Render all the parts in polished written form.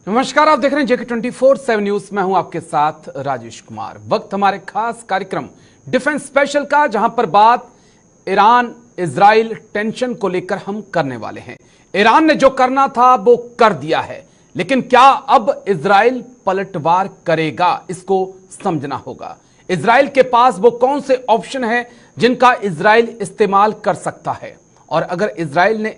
नमस्कार, आप देख रहे हैं जेके 24/7 न्यूज। मैं हूं आपके साथ राजेश कुमार। वक्त हमारे खास कार्यक्रम डिफेंस स्पेशल का, जहां पर बात ईरान इजराइल टेंशन को लेकर हम करने वाले हैं। ईरान ने जो करना था वो कर दिया है, लेकिन क्या अब इजराइल पलटवार करेगा, इसको समझना होगा। इजराइल के पास वो कौन से ऑप्शन हैं जिनका इजराइल इस्तेमाल कर सकता है, और अगर इजराइल ने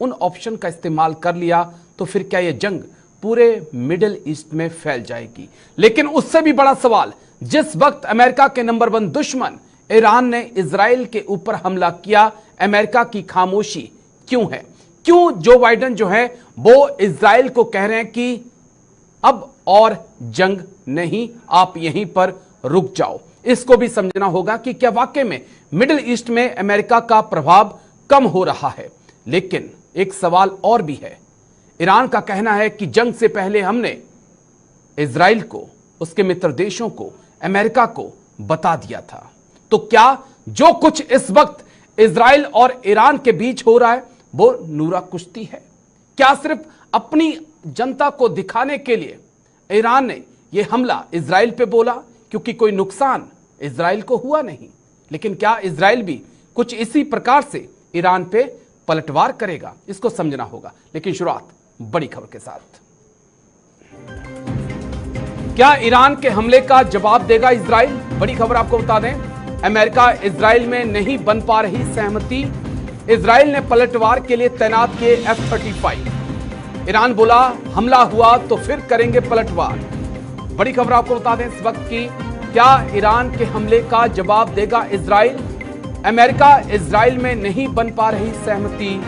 उन ऑप्शन का इस्तेमाल कर लिया तो फिर क्या यह जंग पूरे मिडिल ईस्ट में फैल जाएगी। लेकिन उससे भी बड़ा सवाल, जिस वक्त अमेरिका के नंबर 1 दुश्मन ईरान ने इजराइल के ऊपर हमला किया, अमेरिका की खामोशी क्यों है? क्यों जो बाइडेन जो है वो इजराइल को कह रहे हैं कि अब और जंग नहीं, आप यहीं पर रुक जाओ। इसको भी समझना होगा कि क्या वाकई में मिडिल ईस्ट में अमेरिका का प्रभाव कम हो रहा है। लेकिन एक सवाल और भी है। ईरान का कहना है कि जंग से पहले हमने इजराइल को, उसके मित्र देशों को, अमेरिका को बता दिया था। तो क्या जो कुछ इस वक्त इजराइल और ईरान के बीच हो रहा है वो नूरा कुश्ती है? क्या सिर्फ अपनी जनता को दिखाने के लिए ईरान ने यह हमला इजराइल पे बोला, क्योंकि कोई नुकसान इजराइल को हुआ नहीं? लेकिन क्या इजराइल भी कुछ इसी प्रकार से ईरान पे पलटवार करेगा? इसको समझना होगा। लेकिन शुरुआत बड़ी खबर के साथ। क्या ईरान के हमले का जवाब देगा इजराइल? बड़ी खबर आपको बता दें, अमेरिका इजराइल में नहीं बन पा रही सहमति। इजराइल ने पलटवार के लिए तैनात किए F-35। ईरान बोला हमला हुआ तो फिर करेंगे पलटवार। बड़ी खबर आपको बता दें इस वक्त की, क्या ईरान के हमले का जवाब देगा इजराइल? अमेरिका इजराइल में नहीं बन पा रही सहमति।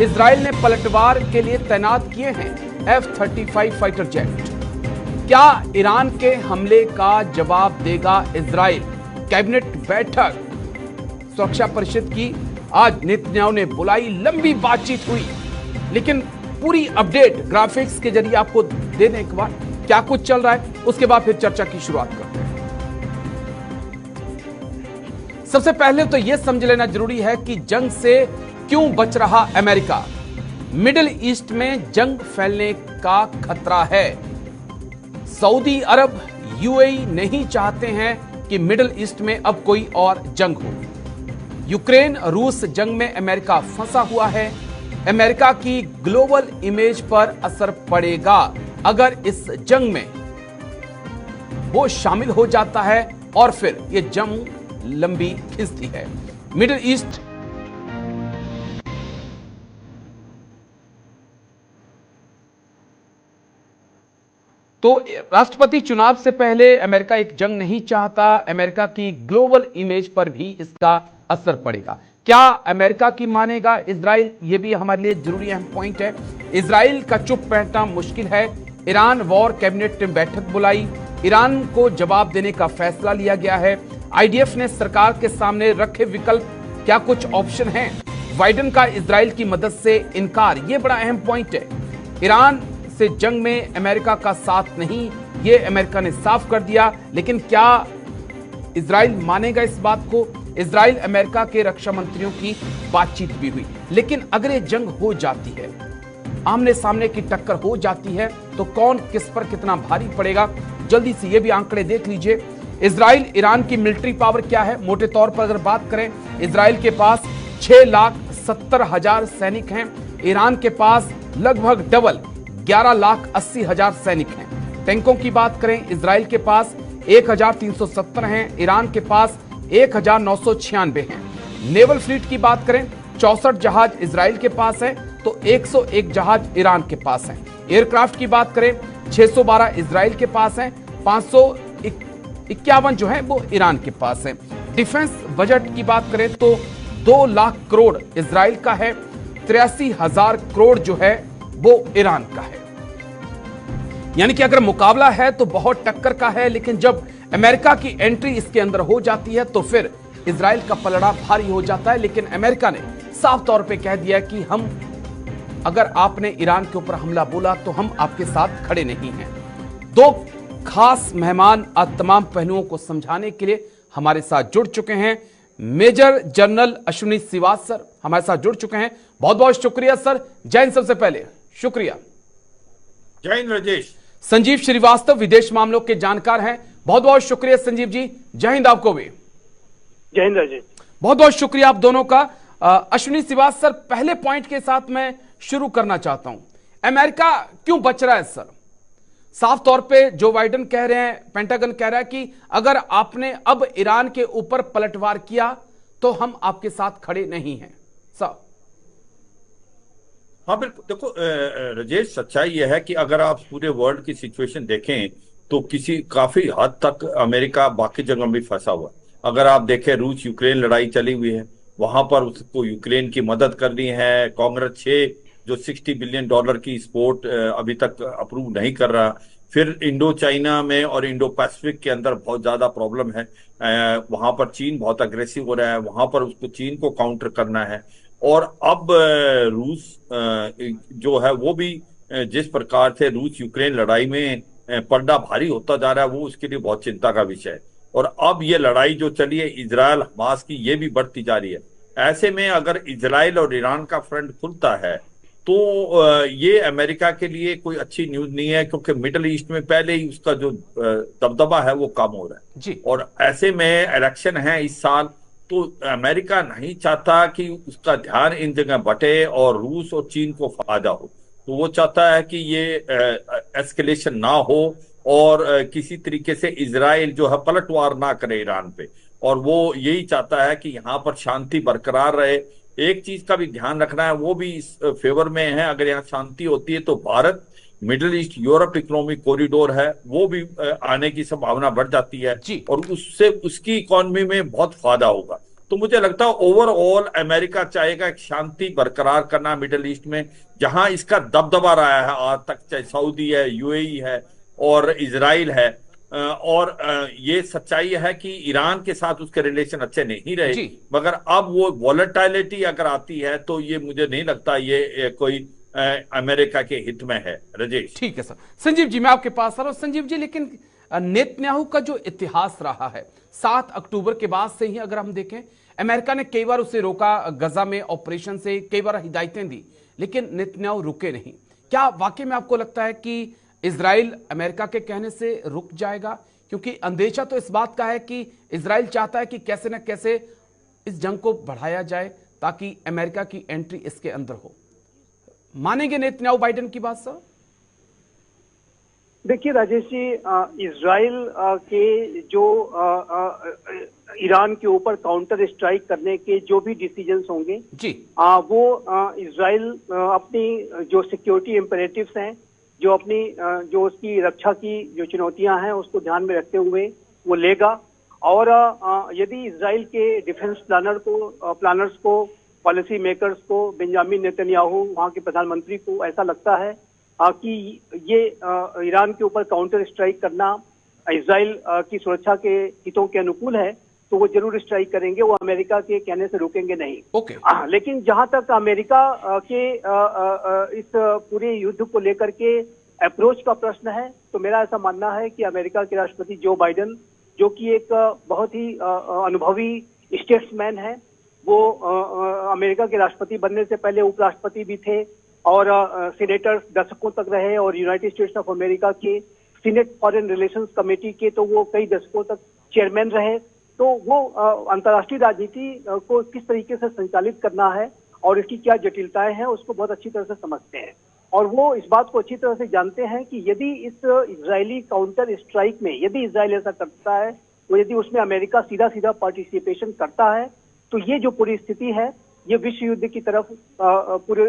इजराइल ने पलटवार के लिए तैनात किए हैं F-35 फाइटर जेट। क्या ईरान के हमले का जवाब देगा इजराइल? कैबिनेट बैठक सुरक्षा परिषद की आज नेतन्याहू ने बुलाई, लंबी बातचीत हुई, लेकिन पूरी अपडेट ग्राफिक्स के जरिए आपको देने के बाद क्या कुछ चल रहा है, उसके बाद फिर चर्चा की शुरुआत करते हैं। सबसे पहले तो यह समझ लेना जरूरी है कि जंग से क्यों बच रहा अमेरिका। मिडिल ईस्ट में जंग फैलने का खतरा है। सऊदी अरब, यूएई नहीं चाहते हैं कि मिडिल ईस्ट में अब कोई और जंग हो। यूक्रेन रूस जंग में अमेरिका फंसा हुआ है। अमेरिका की ग्लोबल इमेज पर असर पड़ेगा अगर इस जंग में वो शामिल हो जाता है, और फिर ये जंग लंबी खिंचती है। मिडिल ईस्ट तो राष्ट्रपति चुनाव से पहले अमेरिका एक जंग नहीं चाहता। अमेरिका की ग्लोबल इमेज पर भी इसका असर पड़ेगा। क्या अमेरिका की मानेगा इजराइल? ये भी हमारे लिए जरूरी अहम पॉइंट है। इजराइल का चुप बैठना मुश्किल है। ईरान वॉर कैबिनेट ने बैठक बुलाई, ईरान को जवाब देने का फैसला लिया गया है। आईडीएफ ने सरकार के सामने रखे विकल्प, क्या कुछ ऑप्शन हैं? बाइडेन का इजराइल की मदद से इनकार, यह बड़ा अहम पॉइंट है। ईरान से जंग में अमेरिका का साथ नहीं, यह अमेरिका ने साफ कर दिया। लेकिन क्या इजराइल मानेगा इस बात को? इजराइल अमेरिका के रक्षा मंत्रियों की बातचीत भी हुई, लेकिन अगर ये जंग हो जाती है, आमने सामने की टक्कर हो जाती है, तो कौन किस पर कितना भारी पड़ेगा? जल्दी से ये भी आंकड़े देख लीजिए। इजराइल ईरान की मिलिट्री पावर क्या है? मोटे तौर पर अगर बात करें, इजराइल के पास 6,70,000 सैनिक हैं। ईरान के पास लगभग डबल 11,80,000 सैनिक हैं। टैंकों की बात करें, इजराइल के पास 1,370 हैं, ईरान के पास 1,996 हैं। नेवल फ्लीट की बात करें, 64 जहाज इजराइल के पास है, तो 101 जहाज ईरान के पास हैं। एयरक्राफ्ट की बात करें, 612 इजराइल के पास हैं, 551 जो है वो ईरान के पास है। डिफेंस बजट की बात करें तो 2 लाख करोड़ इजराइल का है, 83,000 करोड़ जो है वो ईरान का है। यानी कि अगर मुकाबला है तो बहुत टक्कर का है, लेकिन जब अमेरिका की एंट्री इसके अंदर हो जाती है तो फिर इजराइल का पलड़ा भारी हो जाता है। लेकिन अमेरिका ने साफ तौर पे कह दिया कि हम, अगर आपने ईरान के ऊपर हमला बोला तो हम आपके साथ खड़े नहीं हैं। दो खास मेहमान आज तमाम पहलुओं को समझाने के लिए हमारे साथ जुड़ चुके हैं। Major general Ashwini Srivastava sir हमारे साथ जुड़ चुके हैं। बहुत बहुत शुक्रिया सर। जय हिंद। सबसे पहले शुक्रिया। जय हिंद राजेश। संजीव श्रीवास्तव विदेश मामलों के जानकार हैं। बहुत बहुत शुक्रिया संजीव जी। जय हिंद आपको भी। जय हिंद राजेश। बहुत बहुत शुक्रिया आप दोनों का। अश्विनी श्रीवास्तव सर, पहले पॉइंट के साथ मैं शुरू करना चाहता हूं। अमेरिका क्यों बच रहा है सर? साफ तौर पे जो बाइडेन कह रहे हैं, पेंटागन कह रहा है कि अगर आपने अब ईरान के ऊपर पलटवार किया तो हम आपके साथ खड़े नहीं हैं सर। हाँ बिल्कुल। देखो राजेश, सच्चाई यह है कि अगर आप पूरे वर्ल्ड की सिचुएशन देखें तो काफी हद तक अमेरिका बाकी जगह भी फंसा हुआ है। अगर आप देखें, रूस यूक्रेन लड़ाई चली हुई है, वहां पर उसको यूक्रेन की मदद करनी है। कांग्रेस 6 जो $60 बिलियन की सपोर्ट अभी तक अप्रूव नहीं कर रहा। फिर इंडो चाइना में और इंडो पैसिफिक के अंदर बहुत ज्यादा प्रॉब्लम है। वहां पर चीन बहुत अग्रेसिव हो रहा है, वहां पर उसको चीन को काउंटर करना है। और अब रूस जो है वो भी जिस प्रकार से रूस यूक्रेन लड़ाई में पलड़ा भारी होता जा रहा है, वो उसके लिए बहुत चिंता का विषय है। और अब ये लड़ाई जो चली है इजराइल हमास की, ये भी बढ़ती जा रही है। ऐसे में अगर इजराइल और ईरान का फ्रंट खुलता है तो ये अमेरिका के लिए कोई अच्छी न्यूज नहीं है, क्योंकि मिडल ईस्ट में पहले ही उसका जो दबदबा है वो कम हो रहा है जी। और ऐसे में इलेक्शन है इस साल, तो अमेरिका नहीं चाहता कि उसका ध्यान इन जगह बटे और रूस और चीन को फायदा हो। तो वो चाहता है कि ये एस्केलेशन ना हो और किसी तरीके से इजराइल जो है पलटवार ना करे ईरान पे, और वो यही चाहता है कि यहाँ पर शांति बरकरार रहे। एक चीज का भी ध्यान रखना है, वो भी इस फेवर में है। अगर यहाँ शांति होती है तो Bharat, middle east, Europe economic corridor है, वो भी आने की संभावना बढ़ जाती है और उससे उसकी इकोनॉमी में बहुत फायदा होगा। तो मुझे लगता है ओवरऑल अमेरिका चाहेगा एक शांति बरकरार करना मिडिल ईस्ट में, जहां इसका दबदबा रहा है आज तक, चाहे सऊदी है, यूएई है और इजराइल है। और ये सच्चाई है कि ईरान के साथ उसके रिलेशन अच्छे नहीं रहे, मगर अब वो वॉलेटिलिटी अगर आती है तो ये मुझे नहीं लगता ये कोई अमेरिका के हित में है। राजेश। ठीक है सर। संजीव जी, मैं आपके पास आ रहा हूं। संजीव जी, लेकिन नेतन्याहू का जो इतिहास रहा है 7 अक्टूबर के बाद से ही अगर हम देखें, अमेरिका ने कई बार उसे रोका, गजा में ऑपरेशन से कई बार हिदायतें दी, लेकिन नेतन्याहू रुके नहीं। क्या वाकई में आपको लगता है कि इजराइल अमेरिका के कहने से रुक जाएगा? क्योंकि अंदेशा तो इस बात का है कि इजराइल चाहता है कि कैसे न कैसे इस जंग को बढ़ाया जाए ताकि अमेरिका की एंट्री इसके अंदर हो। मानेंगे नेतन्याहू बाइडेन की बात सर? देखिए राजेश जी, इजराइल के जो ईरान के ऊपर काउंटर स्ट्राइक करने के जो भी डिसीजंस होंगे जी, वो इजराइल अपनी जो सिक्योरिटी इम्पेरेटिव्स हैं, जो अपनी जो उसकी रक्षा की जो चुनौतियां हैं उसको ध्यान में रखते हुए वो लेगा। और यदि इजराइल के डिफेंस प्लानर्स को, पॉलिसी मेकर्स को, बेंजामिन नेतन्याहू वहां के प्रधानमंत्री को ऐसा लगता है कि ये ईरान के ऊपर काउंटर स्ट्राइक करना इजराइल की सुरक्षा के हितों के अनुकूल है, तो वो जरूर स्ट्राइक करेंगे। वो अमेरिका के कहने से रुकेंगे नहीं। लेकिन जहां तक अमेरिका के इस पूरे युद्ध को लेकर के अप्रोच का प्रश्न है, तो मेरा ऐसा मानना है कि अमेरिका के राष्ट्रपति जो बाइडेन, जो कि एक बहुत ही अनुभवी स्टेट्समैन है, वो अमेरिका के राष्ट्रपति बनने से पहले उपराष्ट्रपति भी थे और सीनेटर्स दशकों तक रहे, और यूनाइटेड स्टेट्स ऑफ अमेरिका के सीनेट फॉरेन रिलेशंस कमेटी के तो वो कई दशकों तक चेयरमैन रहे। तो वो अंतर्राष्ट्रीय राजनीति को किस तरीके से संचालित करना है और इसकी क्या जटिलताएं हैं उसको बहुत अच्छी तरह से समझते हैं, और वो इस बात को अच्छी तरह से जानते हैं कि यदि इस इजरायली काउंटर स्ट्राइक में यदि इजराइल ऐसा करता है, तो यदि उसमें अमेरिका सीधा सीधा पार्टिसिपेशन करता है, तो ये जो पूरी स्थिति है ये विश्व युद्ध की तरफ पूरे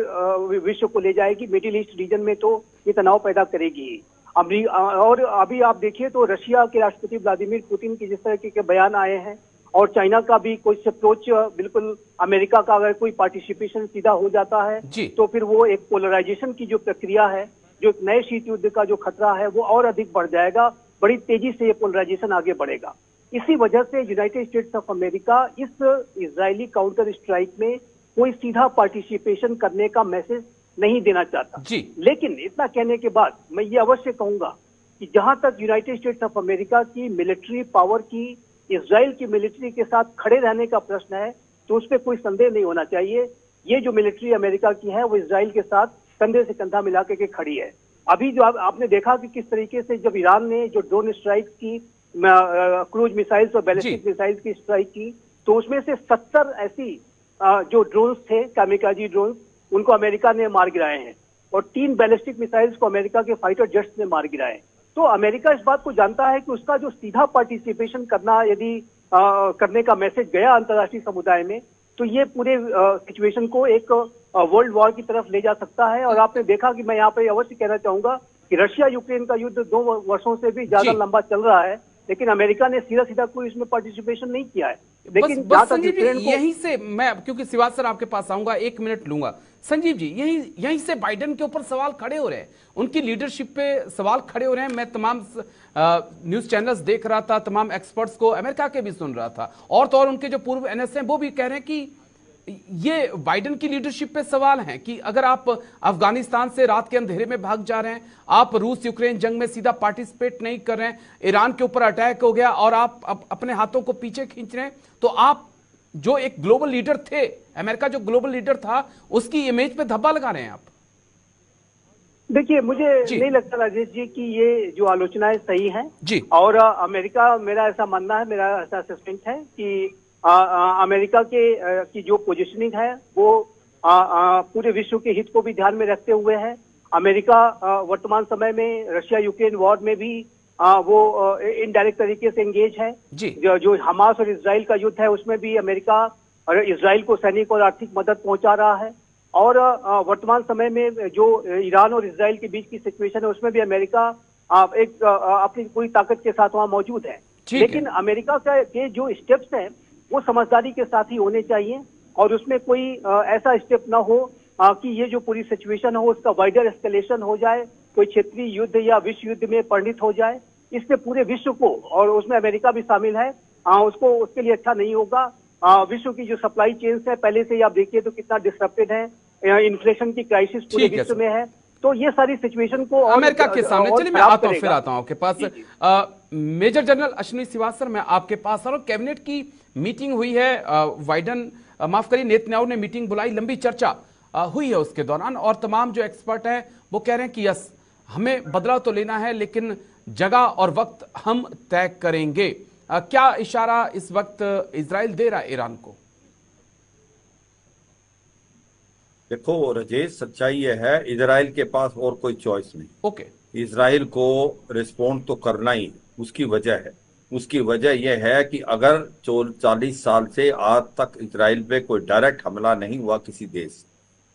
विश्व को ले जाएगी। मिडिल ईस्ट रीजन में तो ये तनाव पैदा करेगी। और अभी आप देखिए तो रशिया के राष्ट्रपति व्लादिमीर पुतिन की जिस तरह के बयान आए हैं, और चाइना का भी कुछ अप्रोच, बिल्कुल अमेरिका का अगर कोई पार्टिसिपेशन सीधा हो जाता है तो फिर वो एक पोलराइजेशन की जो प्रक्रिया है, जो एक नए शीत युद्ध का जो खतरा है वो और अधिक बढ़ जाएगा। बड़ी तेजी से ये पोलराइजेशन आगे बढ़ेगा। इसी वजह से यूनाइटेड स्टेट्स ऑफ अमेरिका इस इजरायली काउंटर स्ट्राइक में कोई सीधा पार्टिसिपेशन करने का मैसेज नहीं देना चाहता। लेकिन इतना कहने के बाद मैं ये अवश्य कहूंगा कि जहां तक यूनाइटेड स्टेट्स ऑफ अमेरिका की मिलिट्री पावर की इजराइल की मिलिट्री के साथ खड़े रहने का प्रश्न है, तो उस पर कोई संदेह नहीं होना चाहिए। ये जो मिलिट्री अमेरिका की है वो इजराइल के साथ कंधे से कंधा मिला के खड़ी है। अभी जो आपने देखा कि किस तरीके से जब ईरान ने जो ड्रोन स्ट्राइक की, क्रूज मिसाइल्स और बैलिस्टिक मिसाइल्स की स्ट्राइक की, तो उसमें से 70 ऐसी जो ड्रोन्स थे, कामिकाजी ड्रोन्स, उनको अमेरिका ने मार गिराए हैं, और 3 बैलिस्टिक मिसाइल्स को अमेरिका के फाइटर जेट्स ने मार गिराए। तो अमेरिका इस बात को जानता है कि उसका जो सीधा पार्टिसिपेशन करना यदि करने का मैसेज गया अंतर्राष्ट्रीय समुदाय में, तो ये पूरे सिचुएशन को एक वर्ल्ड वॉर की तरफ ले जा सकता है। और आपने देखा कि मैं यहाँ पे अवश्य कहना चाहूंगा कि रशिया यूक्रेन का युद्ध 2 वर्षों से भी ज्यादा लंबा चल रहा है, लेकिन अमेरिका ने सीधा सीधा कोई इसमें पार्टिसिपेशन नहीं किया है। लेकिन बस संजीव जी, यहीं से मैं, क्योंकि शिवाज सर आपके पास आऊंगा, 1 मिनट लूंगा। संजीव जी, यहीं से बाइडेन के ऊपर सवाल खड़े हो रहे हैं, उनकी लीडरशिप पे सवाल खड़े हो रहे हैं। मैं तमाम न्यूज चैनल्स देख रहा था, तमाम एक्सपर्ट्स को अमेरिका के भी सुन रहा था, और तो और उनके जो पूर्व एनएस हैं वो भी कह रहे हैं कि ये बाइडेन की लीडरशिप पे सवाल हैं कि अगर आप अफगानिस्तान से रात के अंधेरे में भाग जा रहे हैं, आप रूस यूक्रेन जंग में सीधा पार्टिसिपेट नहीं कर रहे हैं, ईरान के ऊपर अटैक हो गया और आप अपने हाथों को पीछे खींच रहे हैं, तो आप जो एक ग्लोबल लीडर थे, अमेरिका जो ग्लोबल लीडर था, उसकी इमेज पे धब्बा लगा रहे हैं आप। देखिए, मुझे नहीं लगता राजेश जी कि ये जो आलोचनाएं सही हैं जी। और अमेरिका, मेरा ऐसा मानना है, मेरा ऐसा असेसमेंट है कि अमेरिका की जो पोजीशनिंग है वो पूरे विश्व के हित को भी ध्यान में रखते हुए है। अमेरिका वर्तमान समय में रशिया यूक्रेन वॉर में भी वो इनडायरेक्ट तरीके से एंगेज है जी। जो हमास और इजराइल का युद्ध है उसमें भी अमेरिका और इजराइल को सैनिक और आर्थिक मदद पहुंचा रहा है। और वर्तमान समय में जो ईरान और इजराइल के बीच की सिचुएशन है उसमें भी अमेरिका एक अपनी पूरी ताकत के साथ वहां मौजूद है। लेकिन अमेरिका के जो स्टेप्स हैं वो समझदारी के साथ ही होने चाहिए, और उसमें कोई ऐसा स्टेप ना हो कि ये जो पूरी सिचुएशन हो उसका वाइडर एस्केलेशन हो जाए, कोई क्षेत्रीय युद्ध या विश्व युद्ध में परिणित हो जाए। इससे पूरे विश्व को, और उसमें अमेरिका भी शामिल है, उसके लिए अच्छा नहीं होगा। विश्व की जो सप्लाई चेन्स है पहले से ही आप देखिए तो कितना डिसरप्टेड है, इन्फ्लेशन की क्राइसिस पूरे विश्व में है। तो ये सारी सिचुएशन को अमेरिका के सामने, चलिए मैं आता हूं, फिर आता हूं आपके पास। Major general Ashwini Srivastava sir, मैं आपके पास आ रहा हूं। कैबिनेट की मीटिंग हुई है, बाइडेन, माफ करिए, नेतन्याहू ने मीटिंग बुलाई, लंबी चर्चा हुई है उसके दौरान, और तमाम जो एक्सपर्ट हैं वो कह रहे हैं कि यस, हमें बदलाव तो लेना है लेकिन जगह और वक्त हम तय करेंगे। क्या इशारा इस वक्त इजराइल दे रहा है ईरान को? देखो राजेश, सच्चाई यह है, इजराइल के पास और कोई चॉइस नहीं। ओके, इजराइल को रिस्पॉन्ड तो करना ही, उसकी वजह है। उसकी वजह यह है कि अगर 40 साल से आज तक इजराइल पे कोई डायरेक्ट हमला नहीं हुआ किसी देश,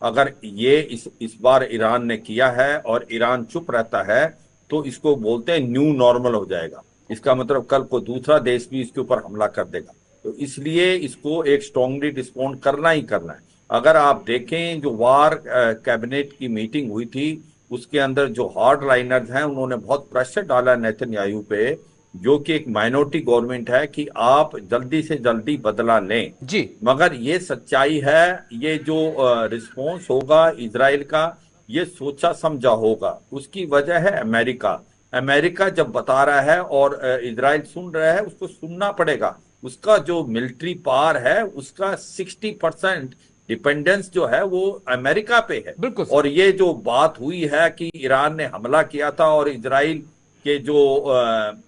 अगर ये इस बार ईरान ने किया है और ईरान चुप रहता है तो इसको बोलते हैं न्यू नॉर्मल हो जाएगा। इसका मतलब कल को दूसरा देश भी इसके ऊपर हमला कर देगा। तो इसलिए इसको एक स्ट्रांगली रिस्पॉन्ड करना ही करना है। अगर आप देखें जो वार कैबिनेट की मीटिंग हुई थी उसके अंदर जो हार्ड लाइनर्स हैं उन्होंने बहुत प्रेशर डाला नेतन्याहू पे, जो कि एक माइनॉरिटी गवर्नमेंट है, कि आप जल्दी से जल्दी बदला लें जी। मगर ये सच्चाई है, ये जो रिस्पॉन्स होगा इजराइल का ये सोचा समझा होगा। उसकी वजह है अमेरिका। अमेरिका जब बता रहा है और इजराइल सुन रहा है, उसको सुनना पड़ेगा। उसका जो मिलिट्री पावर है उसका 60% डिपेंडेंस जो है वो अमेरिका पे है। बिल्कुल। और ये जो बात हुई है कि ईरान ने हमला किया था और इजराइल के जो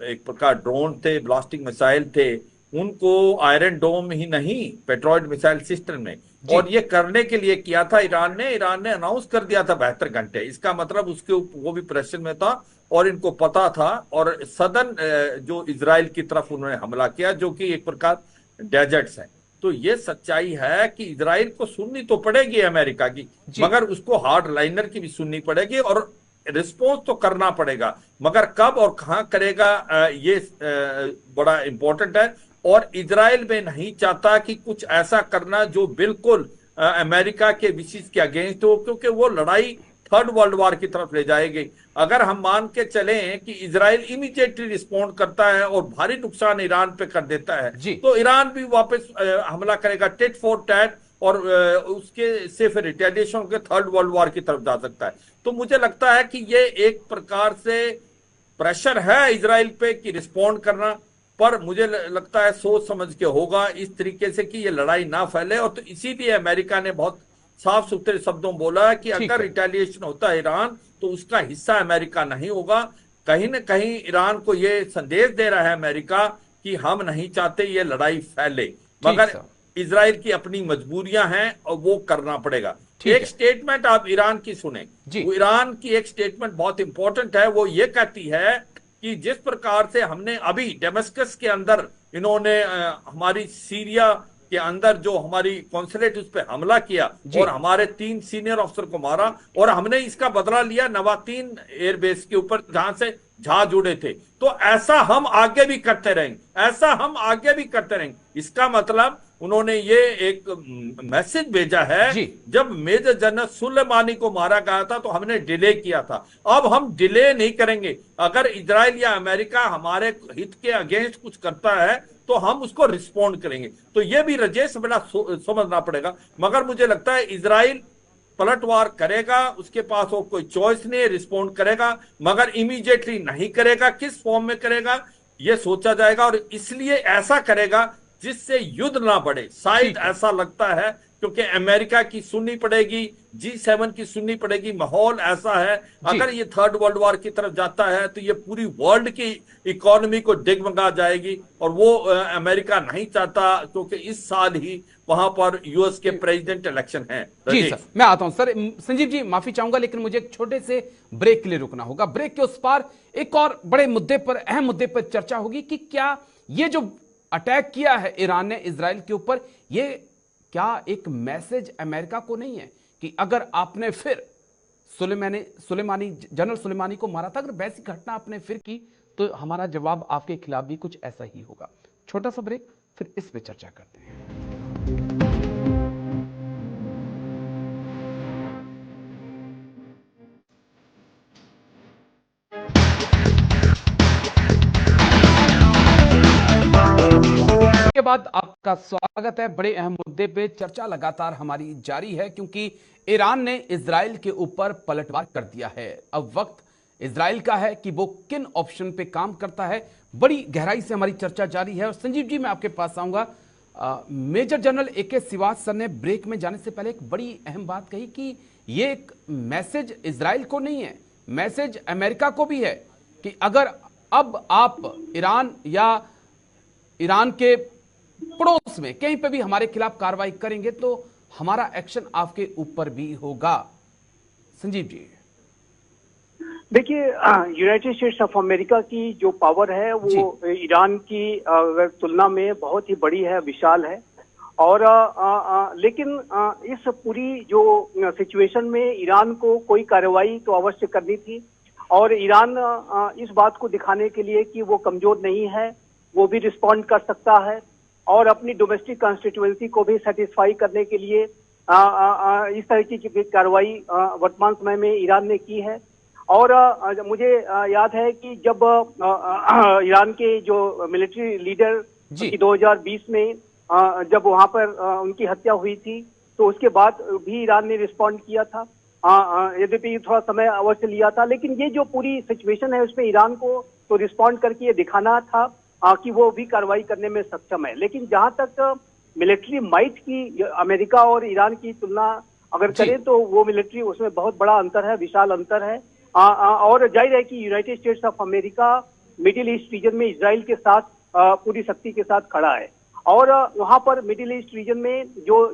एक प्रकार ड्रोन थे, ब्लास्टिंग मिसाइल थे, उनको आयरन डोम ही नहीं, पेट्रोइड मिसाइल सिस्टम में, और ये करने के लिए किया था ईरान ने अनाउंस कर दिया था 72 घंटे। इसका मतलब उसके वो भी प्रेशर में था और इनको पता था, और सदन जो इजराइल की तरफ उन्होंने हमला किया, जो कि एक प्रकार डेजर्ट्स है। तो ये सच्चाई है कि इजराइल को सुननी तो पड़ेगी अमेरिका की, मगर उसको हार्ड लाइनर की भी सुननी पड़ेगी और रिस्पॉन्स तो करना पड़ेगा। मगर कब और कहां करेगा ये बड़ा इंपॉर्टेंट है। और इजराइल में नहीं चाहता कि कुछ ऐसा करना जो बिल्कुल अमेरिका के विशेष के अगेंस्ट हो, क्योंकि वो लड़ाई थर्ड वर्ल्ड वॉर की तरफ ले जाएगी। अगर हम मान के चलें कि इजराइल इमीडिएटली रिस्पॉन्ड करता है और भारी नुकसान ईरान पे कर देता है, तो ईरान भी वापस हमला करेगा टिट फॉर टैट, और उसके से फिर रिटेलिएशन के थर्ड वर्ल्ड वॉर की तरफ जा सकता है। तो मुझे लगता है कि ये एक प्रकार से प्रेशर है इजराइल पे कि रिस्पॉन्ड करना, पर मुझे लगता है सोच समझ के होगा इस तरीके से कि ये लड़ाई ना फैले। और तो इसीलिए अमेरिका ने बहुत साफ सुथरे शब्दों में बोला कि अगर रिटेलिएशन होता है ईरान तो उसका हिस्सा अमेरिका नहीं होगा। कहीं ना कहीं ईरान को ये संदेश दे रहा है अमेरिका कि हम नहीं चाहते ये लड़ाई फैले, मगर इजराइल की अपनी मजबूरियां हैं और वो करना पड़ेगा। एक स्टेटमेंट आप ईरान की सुने, वो ईरान की एक स्टेटमेंट बहुत इंपॉर्टेंट है। वो ये कहती है कि जिस प्रकार से हमने अभी डेमस्कस के अंदर इन्होंने हमारी सीरिया के अंदर जो हमारी कॉन्सुलेट उस पर हमला किया और हमारे 3 सीनियर ऑफिसर को मारा, और हमने इसका बदला लिया नवातीन एयरबेस के ऊपर जहां से जहाज उड़े थे, तो ऐसा हम आगे भी करते रहेंगे, ऐसा हम आगे भी करते रहेंगे। इसका मतलब उन्होंने ये एक मैसेज भेजा है, जब मेजर जनरल सुलेमानी को मारा गया था तो हमने डिले किया था, अब हम डिले नहीं करेंगे। अगर इजराइल या अमेरिका हमारे हित के अगेंस्ट कुछ करता है तो हम उसको रिस्पॉन्ड करेंगे। तो ये भी राजेश बड़ा समझना पड़ेगा। मगर मुझे लगता है इजराइल पलटवार करेगा, उसके पास वो कोई चॉइस नहीं, रिस्पॉन्ड करेगा, मगर इमीडिएटली नहीं करेगा। किस फॉर्म में करेगा ये सोचा जाएगा, और इसलिए ऐसा करेगा जिससे युद्ध ना बढ़े। शायद ऐसा लगता है क्योंकि अमेरिका की सुननी पड़ेगी, G7 की सुननी पड़ेगी। माहौल ऐसा है अगर ये थर्ड वर्ल्ड वॉर की तरफ जाता है तो ये पूरी वर्ल्ड की इकोनॉमी को डिगमगा जाएगी, और वो अमेरिका नहीं चाहता, क्योंकि इस साल ही वहां पर यूएस के प्रेसिडेंट इलेक्शन है। जी सर, मैं आता हूं। सर संजीव जी माफी चाहूंगा, लेकिन मुझे एक छोटे से ब्रेक के लिए रुकना होगा। ब्रेक के उस पार एक और बड़े मुद्दे पर, अहम मुद्दे पर चर्चा होगी कि क्या ये जो अटैक किया है ईरान ने इजराइल के ऊपर, ये क्या एक मैसेज अमेरिका को नहीं है कि अगर आपने फिर सुलेमानी जनरल सुलेमानी को मारा था, अगर वैसी घटना आपने फिर की तो हमारा जवाब आपके खिलाफ भी कुछ ऐसा ही होगा। छोटा सा ब्रेक, फिर इस पे चर्चा करते हैं। के बाद आपका स्वागत है। बड़े अहम मुद्दे पे चर्चा लगातार हमारी जारी है, क्योंकि ईरान ने इजराइल के ऊपर पलटवार कर दिया है। अब वक्त इजराइल का है कि वो किन ऑप्शन पे काम करता है। बड़ी गहराई से हमारी चर्चा जारी है, और संजीव जी मैं आपके पास आऊंगा। Major general AK Siwach sir ने ब्रेक में जाने से पहले एक बड़ी अहम बात कही कि ये एक मैसेज इजराइल को नहीं है, मैसेज अमेरिका को भी है कि अगर अब आप ईरान या ईरान के पड़ोस में कहीं पे भी हमारे खिलाफ कार्रवाई करेंगे तो हमारा एक्शन आपके ऊपर भी होगा। संजीव जी देखिए, यूनाइटेड स्टेट्स ऑफ अमेरिका की जो पावर है वो ईरान की तुलना में बहुत ही बड़ी है, विशाल है। और लेकिन इस पूरी जो सिचुएशन में ईरान को कोई कार्रवाई तो अवश्य करनी थी, और ईरान इस बात को दिखाने के लिए कि वो कमजोर नहीं है, वो भी रिस्पॉन्ड कर सकता है, और अपनी डोमेस्टिक कॉन्स्टिट्यूएंसी को भी सेटिस्फाई करने के लिए इस तरह की कार्रवाई वर्तमान समय में ईरान ने की है। और मुझे याद है कि जब ईरान के जो मिलिट्री लीडर की 2020 में जब वहां पर उनकी हत्या हुई थी, तो उसके बाद भी ईरान ने रिस्पॉन्ड किया था, यद्यपि थोड़ा समय अवश्य लिया था। लेकिन ये जो पूरी सिचुएशन है उसमें ईरान को तो रिस्पॉन्ड करके ये दिखाना था कि वो भी कार्रवाई करने में सक्षम है। लेकिन जहां तक मिलिट्री माइट की अमेरिका और ईरान की तुलना अगर करें तो वो मिलिट्री, उसमें बहुत बड़ा अंतर है, विशाल अंतर है। और जाहिर है कि United states of America middle east region में इजराइल के साथ पूरी शक्ति के साथ खड़ा है, और वहां पर मिडिल ईस्ट रीजन में जो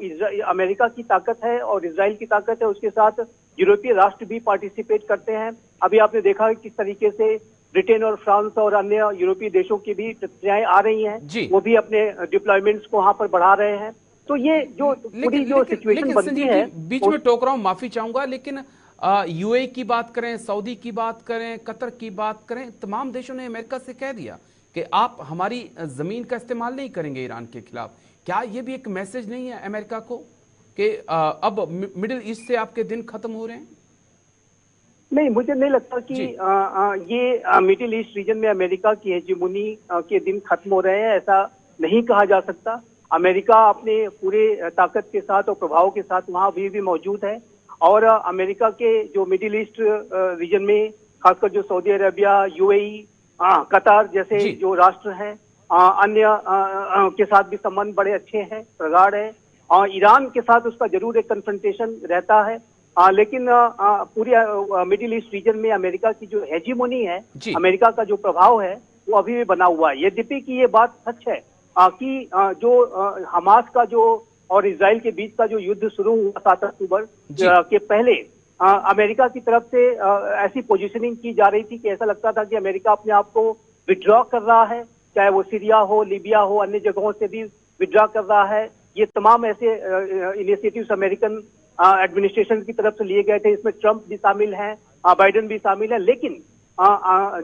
अमेरिका की ताकत है और इजराइल की ताकत है, उसके साथ यूरोपीय राष्ट्र भी पार्टिसिपेट करते हैं। अभी आपने देखा किस तरीके से ब्रिटेन और फ्रांस और अन्य यूरोपीय देशों की भी प्रतिक्रियाएं आ रही हैं, वो भी अपने डिप्लॉयमेंट्स को वहां पर बढ़ा रहे हैं। तो ये जो पूरी जो सिचुएशन बनती है, बीच में टोक रहा हूं, माफी चाहूंगा, लेकिन UAE की बात करें, सऊदी की बात करें, कतर की बात करें, तमाम देशों ने अमेरिका से कह दिया कि आप हमारी जमीन का इस्तेमाल नहीं करेंगे ईरान के खिलाफ। क्या ये भी एक मैसेज नहीं है अमेरिका को कि अब मिडिल ईस्ट से आपके दिन खत्म हो रहे हैं? नहीं, मुझे नहीं लगता कि ये मिडिल ईस्ट रीजन में अमेरिका की हेजेमोनी के दिन खत्म हो रहे हैं, ऐसा नहीं कहा जा सकता। अमेरिका अपने पूरे ताकत के साथ और प्रभाव के साथ वहां भी मौजूद है, और अमेरिका के जो मिडिल ईस्ट रीजन में खासकर जो सऊदी अरेबिया, UAE, कतार जैसे जो राष्ट्र हैं, अन्य के साथ भी संबंध बड़े अच्छे हैं, प्रगाढ़ है। ईरान के साथ उसका जरूर एक कन्फ्रंटेशन रहता है, लेकिन पूरी मिडिल ईस्ट रीजन में अमेरिका की जो हेजीमोनी है, अमेरिका का जो प्रभाव है, वो अभी भी बना हुआ है। यद्यपि कि ये बात सच है कि जो हमास का जो और इजराइल के बीच का जो युद्ध शुरू हुआ 7 अक्टूबर के पहले अमेरिका की तरफ से ऐसी पोजीशनिंग की जा रही थी कि ऐसा लगता था कि अमेरिका अपने आप को विड्रॉ कर रहा है, चाहे वो सीरिया हो, लीबिया हो, अन्य जगहों से भी विड्रॉ कर रहा है। ये तमाम ऐसे इनिशिएटिव्स अमेरिकन एडमिनिस्ट्रेशन की तरफ से लिए गए थे। इसमें ट्रंप भी शामिल हैं, बाइडेन भी शामिल है। लेकिन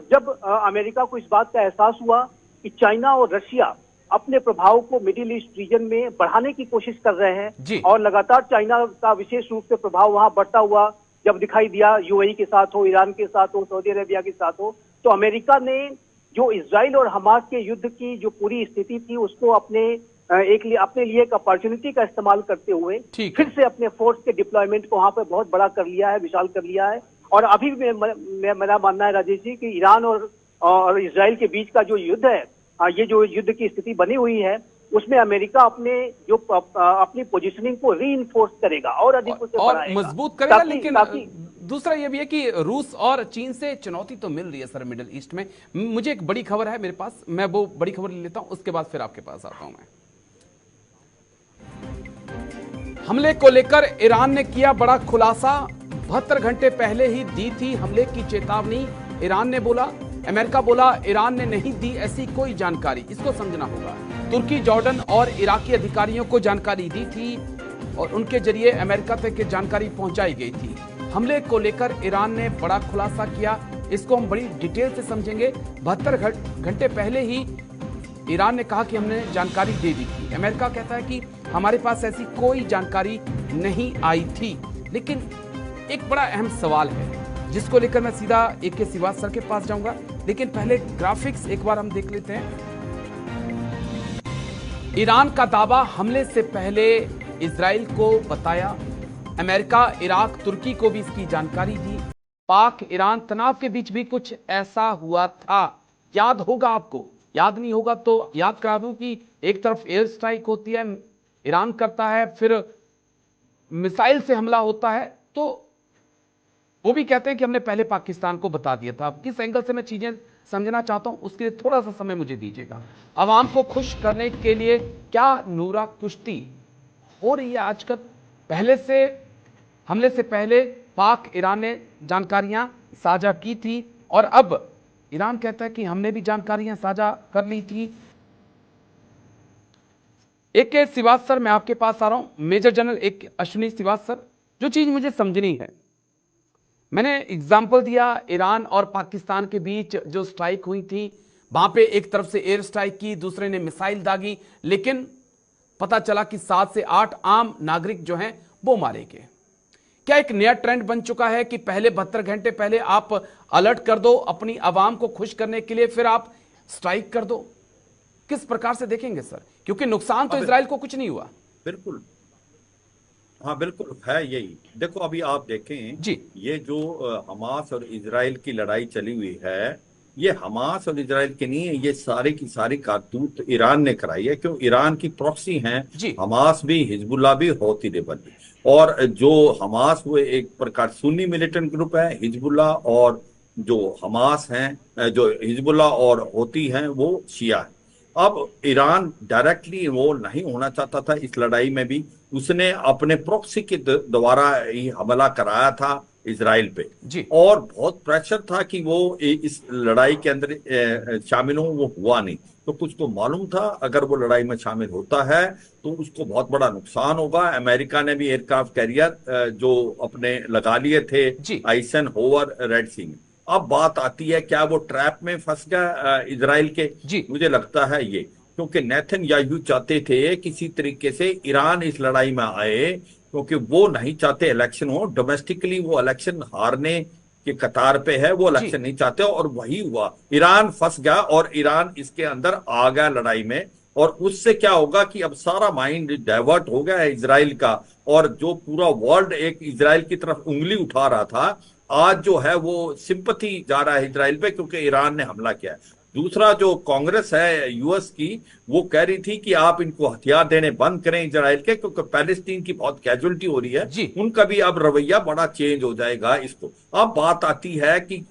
जब अमेरिका को इस बात का एहसास हुआ कि चाइना और रशिया अपने प्रभाव को मिडिल ईस्ट रीजन में बढ़ाने की कोशिश कर रहे हैं और लगातार चाइना का विशेष रूप से प्रभाव वहां बढ़ता हुआ जब दिखाई दिया, यूएई के साथ हो, ईरान के साथ हो, सऊदी अरेबिया के साथ हो, तो अमेरिका ने जो इजराइल और हमास के युद्ध की जो पूरी स्थिति थी उसको अपने लिए एक अपॉर्चुनिटी का इस्तेमाल करते हुए फिर से अपने फोर्स के डिप्लॉयमेंट को वहां पर बहुत बड़ा कर लिया है, विशाल कर लिया है। और अभी मेरा मानना है राजेश जी कि ईरान और इजराइल के बीच का जो युद्ध है, ये जो युद्ध की स्थिति बनी हुई है, उसमें अमेरिका अपनी पोजीशनिंग को रीइंफोर्स करेगा और अधिक उसे बढ़ाएगा, मजबूत करेगा। लेकिन दूसरा ये भी है कि रूस और चीन से चुनौती तो मिल रही है सर मिडिल ईस्ट में। मुझे एक बड़ी खबर है मेरे पास, मैं वो बड़ी खबर ले लेता हूं, उसके बाद फिर आपके पास आता हूं मैं। हमले को लेकर ईरान ने किया बड़ा खुलासा, 72 घंटे पहले ही दी थी हमले की चेतावनी। ईरान ने बोला, अमेरिका बोला ईरान ने नहीं दी ऐसी कोई जानकारी। इसको समझना होगा। तुर्की, जॉर्डन और इराकी अधिकारियों को जानकारी दी थी और उनके जरिए अमेरिका तक ये जानकारी पहुंचाई गई थी। हमले को लेकर ईरान ने बड़ा खुलासा किया, इसको हम बड़ी डिटेल से समझेंगे। 72 घंटे पहले ही ईरान ने कहा कि हमने जानकारी दे दी थी। अमेरिका कहता है कि हमारे पास ऐसी कोई जानकारी नहीं आई थी। लेकिन एक बड़ा अहम सवाल है जिसको लेकर मैं सीधा AK श्रीवास्तव सर के पास जाऊंगा, लेकिन पहले ग्राफिक्स एक बार हम देख लेते हैं। ईरान का दावा, हमले से पहले इजराइल को बताया, अमेरिका, इराक, तुर्की को भी इसकी जानकारी दी। पाक ईरान तनाव के बीच भी कुछ ऐसा हुआ था, याद होगा आपको। याद नहीं होगा तो याद करा दूं कि एक तरफ एयर स्ट्राइक होती है, ईरान करता है, फिर मिसाइल से हमला होता है, तो वो भी कहते हैं कि हमने पहले पाकिस्तान को बता दिया था। किस एंगल से मैं चीजें समझना चाहता हूं उसके लिए थोड़ा सा समय मुझे दीजिएगा। आवाम को खुश करने के लिए क्या नूरा कुश्ती हो रही है आजकल? पहले से हमले से पहले पाक ईरान ने जानकारियां साझा की थी और अब ईरान कहता है कि हमने भी जानकारियां साझा कर ली थी। AK श्रीवास्तव सर, मैं आपके पास आ रहा हूं। Major general Ashwini Srivastava sir, जो चीज मुझे समझनी है, मैंने एग्जाम्पल दिया ईरान और पाकिस्तान के बीच जो स्ट्राइक हुई थी, वहां पे एक तरफ से एयर स्ट्राइक की, दूसरे ने मिसाइल दागी, लेकिन पता चला कि 7 से 8 आम नागरिक जो हैं वो मारे गए। क्या एक नया ट्रेंड बन चुका है कि पहले 72 घंटे पहले आप अलर्ट कर दो अपनी आवाम को खुश करने के लिए, फिर आप स्ट्राइक कर दो? किस प्रकार से देखेंगे सर? क्योंकि नुकसान तो इजराइल को कुछ नहीं हुआ। बिल्कुल, हाँ बिल्कुल है यही। देखो अभी आप देखें जी, ये जो हमास और इजराइल की लड़ाई चली हुई है, ये हमास और इजराइल की नहीं है, ये सारी की सारी कारतूत ईरान ने कराई है। क्यों? ईरान की प्रॉक्सी हैं, हमास भी, हिजबुल्लाह भी, हौती लेबल भी। और जो हमास वो एक प्रकार सुन्नी मिलिटेंट ग्रुप है, हिजबुल्लाह और जो हमास हैं, जो हिजबुल्लाह और हौती हैं, वो शिया है। अब ईरान डायरेक्टली इन्वॉल्व नहीं होना चाहता था इस लड़ाई में भी, उसने अपने प्रॉक्सी के द्वारा ही हमला कराया था इजराइल पे जी। और बहुत प्रेशर था कि वो इस लड़ाई के अंदर शामिल हो, वो हुआ नहीं। तो कुछ तो मालूम था अगर वो लड़ाई में शामिल होता है तो उसको बहुत बड़ा नुकसान होगा। अमेरिका ने भी एयरक्राफ्ट कैरियर जो अपने लगा लिए थे आइजनहोवर, रेड सी में। अब बात आती है क्या वो ट्रैप में फंस गया इजराइल के? मुझे लगता है ये, क्योंकि नेतन्याहू चाहते थे किसी तरीके से ईरान इस लड़ाई में आए, क्योंकि वो नहीं चाहते इलेक्शन हो। डोमेस्टिकली वो इलेक्शन हारने के कतार पे है, वो इलेक्शन नहीं चाहते, और वही हुआ। ईरान फंस गया और ईरान इसके अंदर आ गया लड़ाई में, और उससे क्या होगा कि अब सारा माइंड डाइवर्ट हो गया है इजराइल का, और जो पूरा वर्ल्ड एक इजराइल की तरफ उंगली उठा रहा था, आज जो है वो सिंपैथी जा रहा है इजराइल पे, क्योंकि ईरान ने हमला किया है। दूसरा जो कांग्रेस है यूएस की, वो कह रही थी कि आप इनको हथियार देने बंद करें इजराइल के, क्योंकि पैलेस्टीन की बहुत कैजुअलिटी हो रही है। उनका भी अब रवैया बड़ा चेंज हो जाएगा इसको। अब बात आती है कि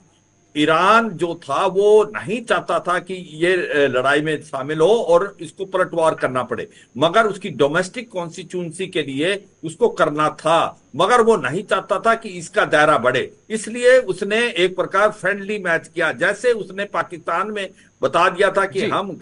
ईरान जो था वो नहीं चाहता था कि ये लड़ाई में शामिल हो और इसको पलटवार करना पड़े, मगर उसकी डोमेस्टिक कॉन्स्टिट्यूंसी के लिए उसको करना था, मगर वो नहीं चाहता था कि इसका दायरा बढ़े। इसलिए उसने एक प्रकार फ्रेंडली मैच किया। जैसे उसने पाकिस्तान में बता दिया था कि हम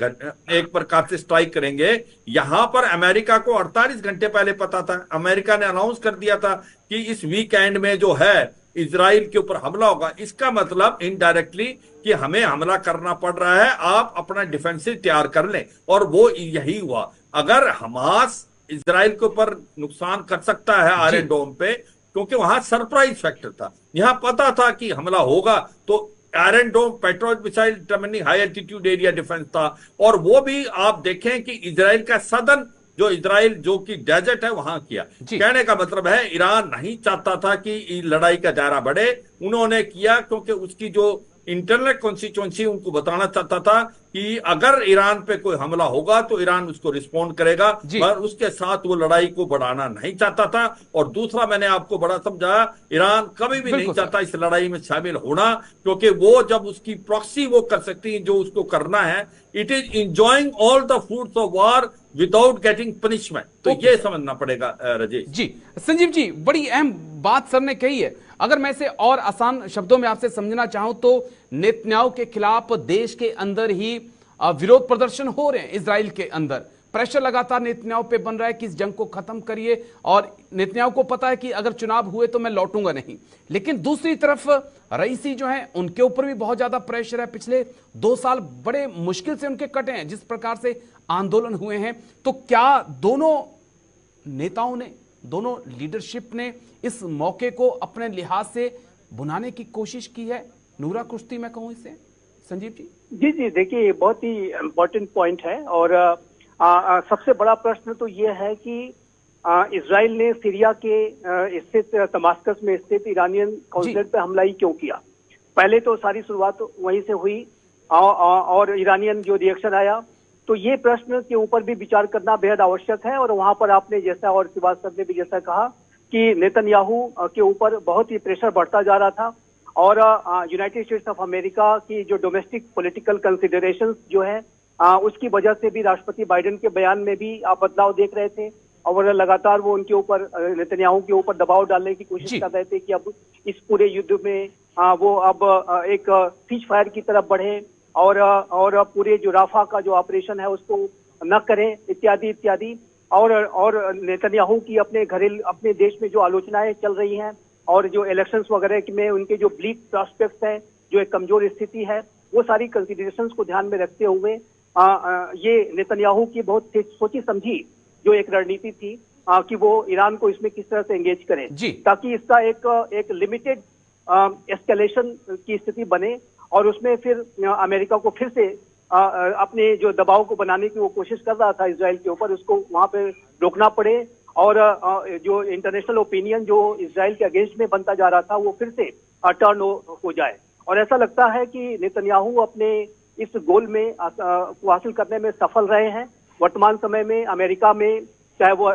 एक प्रकार से स्ट्राइक करेंगे, यहां पर अमेरिका को 48 घंटे पहले पता था। अमेरिका ने अनाउंस कर दिया था कि इस वीकेंड में जो है इजराइल के ऊपर हमला होगा। इसका मतलब इनडायरेक्टली कि हमें हमला करना पड़ रहा है, आप अपना डिफेंसिव तैयार कर लें। और वो यही हुआ। अगर हमास इजराइल के ऊपर नुकसान कर सकता है आयरन डोम पे, क्योंकि वहां सरप्राइज फैक्टर था, यहां पता था कि हमला होगा, तो Iron Dome patriot missile terminal high altitude area defence था। और वो भी आप देखें कि इजराइल का सदन जो इजराइल जो कि डेजर्ट है वहां किया। कहने का मतलब है ईरान नहीं चाहता था कि लड़ाई का दायरा बढ़े, उन्होंने किया क्योंकि उसकी जो इंटरनल कॉन्स्टिट्यूंसी उनको बताना चाहता था कि अगर ईरान पे कोई हमला होगा तो ईरान उसको रिस्पॉन्ड करेगा, पर उसके साथ वो लड़ाई को बढ़ाना नहीं चाहता था। और दूसरा मैंने आपको बड़ा समझाया, ईरान कभी भी नहीं चाहता इस लड़ाई में शामिल होना, क्योंकि वो जब उसकी प्रॉक्सी वो कर सकती है जो उसको करना है, it is enjoying all the fruits of war without getting punishment. तो ये समझना पड़ेगा राजेश जी। संजीव जी, बड़ी अहम बात सर ने कही है। अगर मैं इसे और आसान शब्दों में आपसे समझना चाहूं तो नेतन्याहू के खिलाफ देश के अंदर ही विरोध प्रदर्शन हो रहे हैं। इजराइल के अंदर प्रेशर लगातार नेतन्याहू पे बन रहा है कि इस जंग को खत्म करिए, और नेतन्याहू को पता है कि अगर चुनाव हुए तो मैं लौटूंगा नहीं। लेकिन दूसरी तरफ रईसी जो है उनके ऊपर भी बहुत ज्यादा प्रेशर है। पिछले 2 साल बड़े मुश्किल से उनके कटे हैं, जिस प्रकार से आंदोलन हुए हैं। तो क्या दोनों नेताओं ने, दोनों लीडरशिप ने इस मौके को अपने लिहाज से बुनाने की कोशिश की है? नूरा कुश्ती मैं कहूं इसे, संजीव जी। जी जी, देखिए ये बहुत ही इम्पोर्टेंट पॉइंट है। और सबसे बड़ा प्रश्न तो ये है कि इजराइल ने सीरिया के स्थित दमास्कस में स्थित ईरानियन कॉन्सुलेट पे हमला ही क्यों किया। पहले तो सारी शुरुआत वहीं से हुई और ईरानियन जो रिएक्शन आया, तो ये प्रश्न के ऊपर भी विचार करना बेहद आवश्यक है। और वहां पर आपने जैसा, और श्रीवास्तव ने भी जैसा कहा कि नेतन्याहू के ऊपर बहुत ही प्रेशर बढ़ता जा रहा था, और यूनाइटेड स्टेट्स ऑफ अमेरिका की जो डोमेस्टिक पॉलिटिकल कंसिडरेशंस जो है उसकी वजह से भी राष्ट्रपति बाइडेन के बयान में भी आप बदलाव देख रहे थे, और लगातार वो उनके ऊपर, नेतन्याहू के ऊपर दबाव डालने की कोशिश कर रहे थे कि अब इस पूरे युद्ध में वो अब एक सीज फायर की तरफ बढ़े और पूरे जो राफा का जो ऑपरेशन है उसको न करें, इत्यादि इत्यादि। और नेतन्याहू की अपने देश में जो आलोचनाएं चल रही हैं, और जो इलेक्शंस वगैरह में उनके जो ब्लीक प्रॉस्पेक्ट्स हैं, जो एक कमजोर स्थिति है, वो सारी कंसिडरेशंस को ध्यान में रखते हुए ये नेतन्याहू की बहुत सोची समझी जो एक रणनीति थी कि वो ईरान को इसमें किस तरह से एंगेज करें, ताकि इसका एक लिमिटेड एस्केलेशन की स्थिति बने, और उसमें फिर अमेरिका को फिर से अपने जो दबाव को बनाने की वो कोशिश कर रहा था इजराइल के ऊपर, उसको वहां पे रोकना पड़े, और जो इंटरनेशनल ओपिनियन जो इजराइल के अगेंस्ट में बनता जा रहा था वो फिर से टर्न हो जाए। और ऐसा लगता है कि नेतन्याहू अपने इस गोल में को हासिल करने में सफल रहे हैं। वर्तमान समय में अमेरिका में चाहे वो